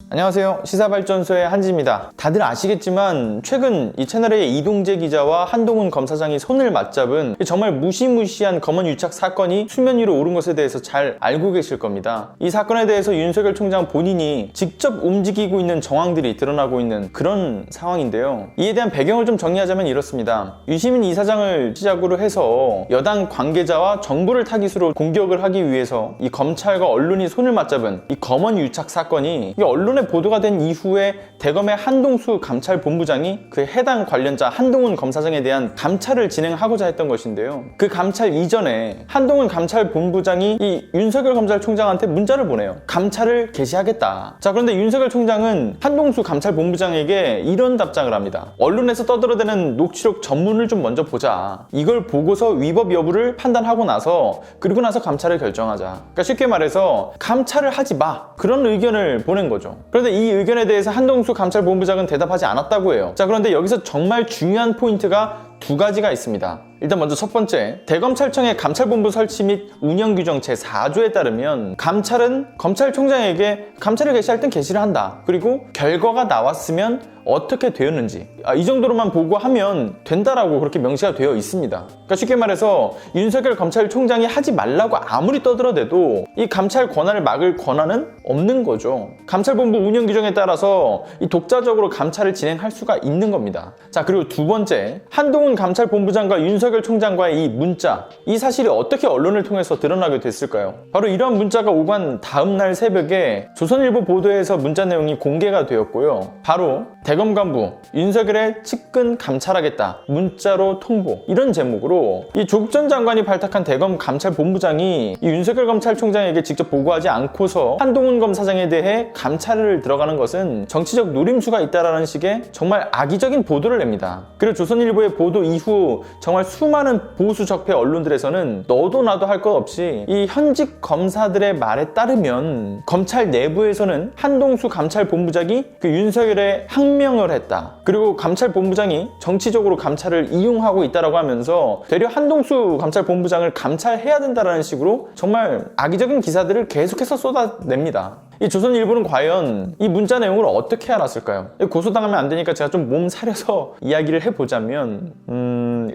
안녕하세요. 시사발전소의 한지입니다. 다들 아시겠지만 최근 이 채널의 이동재 기자와 한동훈 검사장이 손을 맞잡은 정말 무시무시한 검언 유착 사건이 수면 위로 오른 것에 대해서 잘 알고 계실 겁니다. 이 사건에 대해서 윤석열 총장 본인이 직접 움직이고 있는 정황들이 드러나고 있는 그런 상황인데요. 이에 대한 배경을 좀 정리하자면 이렇습니다. 유시민 이사장을 시작으로 해서 여당 관계자와 정부를 타깃으로 공격을 하기 위해서 이 검찰과 언론이 손을 맞잡은 이 검언 유착 사건이 언론에 보도가 된 이후에 대검의 한동수 감찰본부장이 그 해당 관련자 한동훈 검사장에 대한 감찰을 진행하고자 했던 것인데요. 그 감찰 이전에 한동훈 감찰본부장이 이 윤석열 검찰총장한테 문자를 보내요. 감찰을 개시하겠다. 자, 그런데 윤석열 총장은 한동수 감찰본부장에게 이런 답장을 합니다. 언론에서 떠들어대는 녹취록 전문을 좀 먼저 보자. 이걸 보고서 위법 여부를 판단하고 나서 그리고 나서 감찰을 결정하자. 그러니까 쉽게 말해서 감찰을 하지 마. 그런 의견을 보낸 거죠. 그런데 이 의견에 대해서 한동수 감찰본부장은 대답하지 않았다고 해요. 자, 그런데 여기서 정말 중요한 포인트가 두 가지가 있습니다. 일단 먼저 첫 번째, 대검찰청의 감찰본부 설치 및 운영규정 제4조에 따르면 감찰은 검찰총장에게 감찰을 개시할 땐 개시를 한다. 그리고 결과가 나왔으면 어떻게 되었는지 이 정도로만 보고하면 된다라고 그렇게 명시가 되어 있습니다. 그러니까 쉽게 말해서 윤석열 검찰총장이 하지 말라고 아무리 떠들어대도 이 감찰 권한을 막을 권한은 없는 거죠. 감찰본부 운영규정에 따라서 이 독자적으로 감찰을 진행할 수가 있는 겁니다. 자, 그리고 두 번째, 한동훈 감찰본부장과 윤석열 총장과의 이 문자, 이 사실이 어떻게 언론을 통해서 드러나게 됐을까요? 바로 이런 문자가 오간 다음날 새벽에 조선일보 보도에서 문자 내용이 공개가 되었고요. 바로 대검 간부 윤석열의 측근 감찰하겠다 문자로 통보, 이런 제목으로 이 조국 전 장관이 발탁한 대검 감찰본부장이 이 윤석열 검찰총장에게 직접 보고하지 않고서 한동훈 검사장에 대해 감찰을 들어가는 것은 정치적 노림수가 있다라는 식의 정말 악의적인 보도를 냅니다. 그리고 조선일보의 보도 이후 정말 수많은 보수 적폐 언론들에서는 너도 나도 할 것 없이 이 현직 검사들의 말에 따르면 검찰 내부에서는 한동수 감찰본부장이 그 윤석열의 항명을 했다. 그리고 감찰본부장이 정치적으로 감찰을 이용하고 있다라고 하면서 되려 한동수 감찰본부장을 감찰해야 된다라는 식으로 정말 악의적인 기사들을 계속해서 쏟아냅니다. 이 조선일보는 과연 이 문자 내용을 어떻게 알았을까요? 고소당하면 안 되니까 제가 좀 몸 사려서 이야기를 해보자면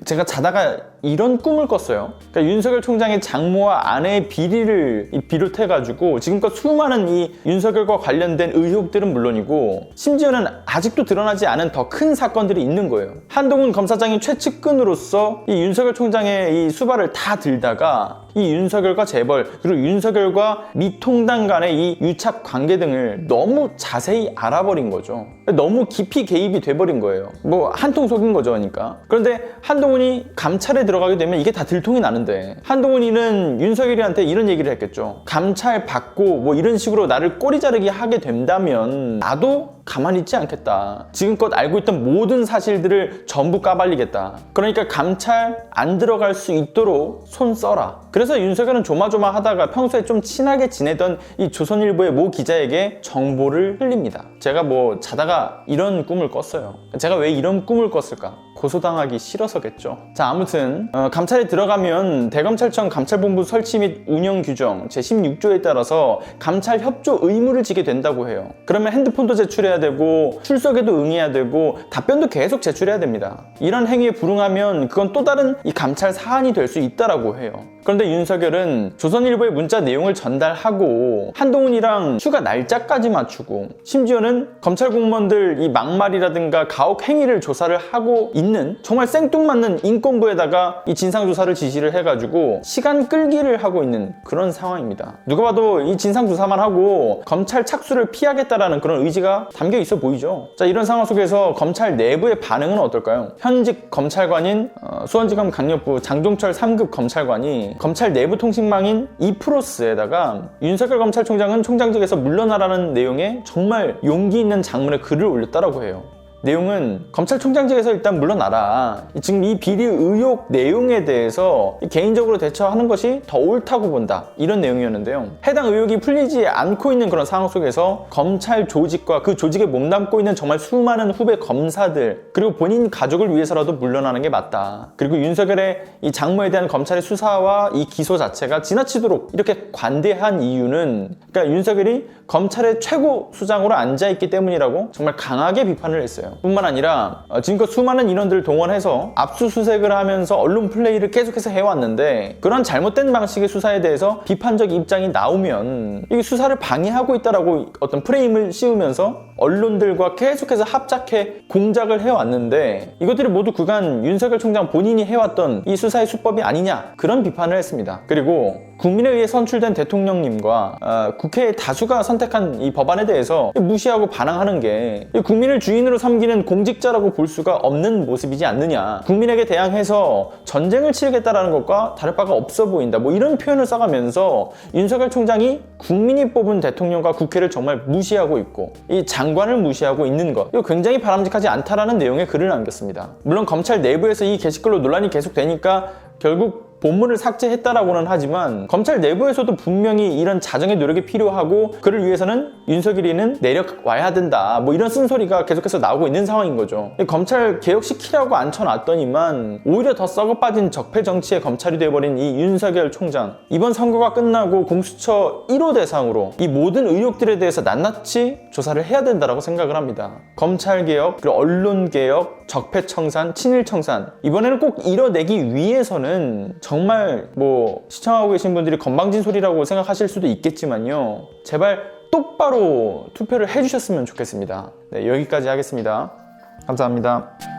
제가 자다가 이런 꿈을 꿨어요. 그러니까 윤석열 총장의 장모와 아내의 비리를 비롯해가지고 지금껏 수많은 이 윤석열과 관련된 의혹들은 물론이고 심지어는 아직도 드러나지 않은 더 큰 사건들이 있는 거예요. 한동훈 검사장이 최측근으로서 이 윤석열 총장의 이 수발을 다 들다가 이 윤석열과 재벌 그리고 윤석열과 미통당 간의 이 유착 관계 등을 너무 자세히 알아버린 거죠. 너무 깊이 개입이 돼버린 거예요. 뭐 한통 속인 거죠, 그러니까. 그런데 한동훈이 감찰에 들어가게 되면 이게 다 들통이 나는데 한동훈이는 윤석열이한테 이런 얘기를 했겠죠. 감찰 받고 뭐 이런 식으로 나를 꼬리 자르기 하게 된다면 나도 가만히 있지 않겠다. 지금껏 알고 있던 모든 사실들을 전부 까발리겠다. 그러니까 감찰 안 들어갈 수 있도록 손 써라. 그래서 윤석열은 조마조마하다가 평소에 좀 친하게 지내던 이 조선일보의 모 기자에게 정보를 흘립니다. 제가 뭐 자다가 이런 꿈을 꿨어요. 제가 왜 이런 꿈을 꿨을까? 고소당하기 싫어서겠죠. 자, 아무튼 감찰에 들어가면 대검찰청 감찰본부 설치 및 운영 규정 제16조에 따라서 감찰 협조 의무를 지게 된다고 해요. 그러면 핸드폰도 제출해야 되고 출석에도 응해야 되고 답변도 계속 제출해야 됩니다. 이런 행위에 불응하면 그건 또 다른 이 감찰 사안이 될 수 있다라고 해요. 그런데 윤석열은 조선일보의 문자 내용을 전달하고 한동훈이랑 휴가 날짜까지 맞추고 심지어는 검찰 공무원들 이 막말이라든가 가혹 행위를 조사를 하고 있는 정말 생뚱맞는 인권부에다가 이 진상조사를 지시를 해가지고 시간 끌기를 하고 있는 그런 상황입니다. 누가 봐도 이 진상조사만 하고 검찰 착수를 피하겠다라는 그런 의지가 담겨 있어 보이죠. 자, 이런 상황 속에서 검찰 내부의 반응은 어떨까요? 현직 검찰관인 수원지검 강력부 장종철 3급 검찰관이 검찰 내부 통신망인 이프로스에다가 윤석열 검찰총장은 총장직에서 물러나라는 내용의 정말 용기 있는 장문의 글을 올렸다라고 해요. 내용은 검찰총장직에서 일단 물러나라. 지금 이 비리 의혹 내용에 대해서 개인적으로 대처하는 것이 더 옳다고 본다. 이런 내용이었는데요. 해당 의혹이 풀리지 않고 있는 그런 상황 속에서 검찰 조직과 그 조직에 몸담고 있는 정말 수많은 후배 검사들 그리고 본인 가족을 위해서라도 물러나는 게 맞다. 그리고 윤석열의 이 장모에 대한 검찰의 수사와 이 기소 자체가 지나치도록 이렇게 관대한 이유는 그러니까 윤석열이 검찰의 최고 수장으로 앉아있기 때문이라고 정말 강하게 비판을 했어요. 뿐만 아니라 지금껏 수많은 인원들을 동원해서 압수수색을 하면서 언론 플레이를 계속해서 해왔는데 그런 잘못된 방식의 수사에 대해서 비판적 입장이 나오면 이게 수사를 방해하고 있다라고 어떤 프레임을 씌우면서 언론들과 계속해서 합작해 공작을 해왔는데 이것들이 모두 그간 윤석열 총장 본인이 해왔던 이 수사의 수법이 아니냐 그런 비판을 했습니다. 그리고 국민에 의해 선출된 대통령님과 국회의 다수가 선택한 이 법안에 대해서 무시하고 반항하는 게 국민을 주인으로 섬기는 공직자라고 볼 수가 없는 모습이지 않느냐. 국민에게 대항해서 전쟁을 치르겠다라는 것과 다를 바가 없어 보인다. 뭐 이런 표현을 써가면서 윤석열 총장이 국민이 뽑은 대통령과 국회를 정말 무시하고 있고 이 장관을 무시하고 있는 것 이거 굉장히 바람직하지 않다라는 내용의 글을 남겼습니다. 물론 검찰 내부에서 이 게시글로 논란이 계속되니까 결국 본문을 삭제했다라고는 하지만 검찰 내부에서도 분명히 이런 자정의 노력이 필요하고 그를 위해서는 윤석열이는 내려와야 된다 뭐 이런 쓴소리가 계속해서 나오고 있는 상황인 거죠. 검찰 개혁시키려고 앉혀놨더니만 오히려 더 썩어빠진 적폐 정치의 검찰이 돼버린 이 윤석열 총장 이번 선거가 끝나고 공수처 1호 대상으로 이 모든 의혹들에 대해서 낱낱이 조사를 해야 된다라고 생각을 합니다. 검찰개혁, 그리고 언론개혁, 적폐청산, 친일청산 이번에는 꼭 이뤄내기 위해서는 정말 뭐 시청하고 계신 분들이 건방진 소리라고 생각하실 수도 있겠지만요. 제발 똑바로 투표를 해주셨으면 좋겠습니다. 네, 여기까지 하겠습니다. 감사합니다.